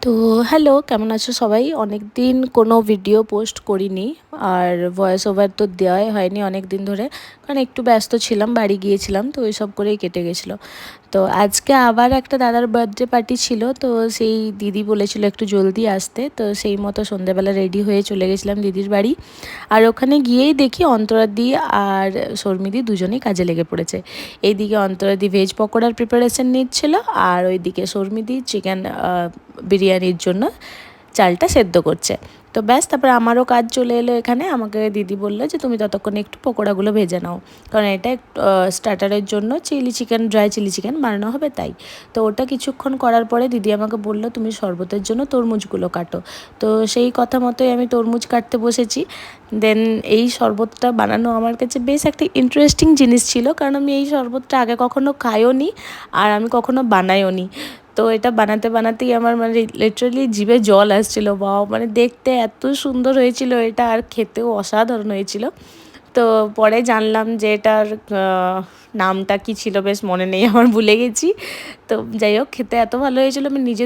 তো হ্যালো, কেমন আছো সবাই? অনেক দিন কোনো ভিডিও পোস্ট করিনি, আর ভয়েস ওভার তো দেওয়াই হয়নি অনেক দিন ধরে, কারণ একটু ব্যস্ত ছিলাম, বাড়ি গিয়েছিলাম, তো ওই সব করেই কেটে গেছিলো। তো আজকে আবার একটা দাদার বার্থডে পার্টি ছিল, তো সেই দিদি বলেছিল একটু জলদি আসতে, তো সেই মতো সন্ধ্যেবেলা রেডি হয়ে চলে গেছিলাম দিদির বাড়ি। আর ওখানে গিয়েই দেখি অন্তরাদি আর শর্মিদি দুজনেই কাজে লেগে পড়েছে। এইদিকে অন্তরাদি ভেজ পকোড়ার প্রিপারেশন নিচ্ছিল, আর ওইদিকে শর্মিদি চিকেন বিরিয়ানির জন্য চালটা সেদ্ধ করছে। তো ব্যাস, তারপরে আমারও কাজ চলে এলো এখানে। আমাকে দিদি বললো যে তুমি ততক্ষণে একটু পকোড়াগুলো ভেজে নাও, কারণ এটা স্টার্টারের জন্য ড্রাই চিলি চিকেন বানানো হবে তাই। তো ওটা কিছুক্ষণ করার পরে দিদি আমাকে বললো তুমি শরবতের জন্য তরমুজগুলো কাটো। তো সেই কথা মতোই আমি তরমুজ কাটতে বসেছি। দেন এই শরবতটা বানানো আমার কাছে বেশ একটা ইন্টারেস্টিং জিনিস ছিল, কারণ আমি এই শরবতটা আগে কখনো খাইও নি, আর আমি কখনো বানাইও নি। তো এটা বানাতে বানাতেই আমার মানে লিটারালি জিভে জল আসছিল। বাও, মানে দেখতে এত সুন্দর হয়েছিল এটা, আর খেতেও অসাধারণ হয়েছিল। তো পরে জানলাম যে এটার নামটা কি ছিল বেশ মনে নেই আমার, ভুলে গেছি। তো যাই হোক, খেতে এত ভালো হয়েছিল, আমি নিজে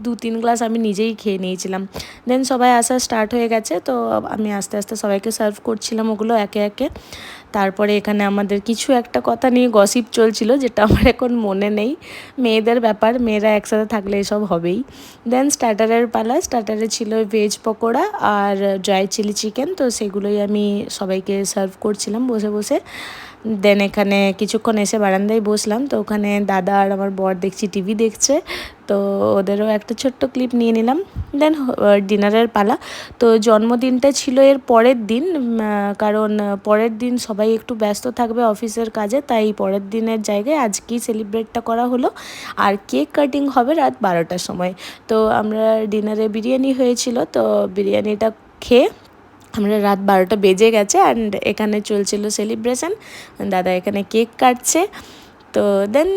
দু তিন গ্লাস আমি নিজেই খেয়ে নিয়েছিলাম। দেন সবাই আসা স্টার্ট হয়ে গেছে, তো আমি আস্তে আস্তে সবাইকে সার্ভ করছিলাম ওগুলো একে একে। তারপরে এখানে আমাদের কিছু একটা কথা নিয়ে গসিপ চলছিল, যেটা আমার এখন মনে নেই। মেয়েদের ব্যাপার, মেয়েরা একসাথে থাকলে এসব হবেই। দেন স্টার্টারের পালা। স্টার্টারে ছিল ভেজ পকোড়া আর ড্রাই চিলি চিকেন, তো সেগুলোই আমি সবাইকে সার্ভ করছিলাম বসে বসে। দেন এখানে কিছুক্ষণ এসে বারান্দায় বসলাম, তো ওখানে দাদা আর আমার বর দেখছি টিভি দেখছে, তো ওদেরও একটা ছোট্ট ক্লিপ নিয়ে নিলাম। দেন ডিনারের পালা। তো জন্মদিনটা ছিল এর পরের দিন, কারণ পরের দিন সবাই একটু ব্যস্ত থাকবে অফিসের কাজে, তাই পরের দিনের জায়গায় আজকেই সেলিব্রেটটা করা হলো। আর কেক কাটিং হবে রাত 12টার সময়। তো আমরা ডিনারে বিরিয়ানি হয়েছিল, তো বিরিয়ানিটা খেয়ে আমরা রাত 12টা বেজে গেছে, অ্যান্ড এখানে চলছিল সেলিব্রেশন। দাদা এখানে কেক কাটছে। তো দেন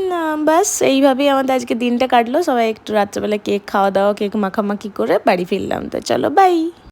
বাস এইভাবেই আমাদের আজকে দিনটা কাটলো। সবাই একটু রাত্রেবেলা কেক খাওয়া দাওয়া, কেক মাখামাখি করে বাড়ি ফিরলাম। তো চলো বাই।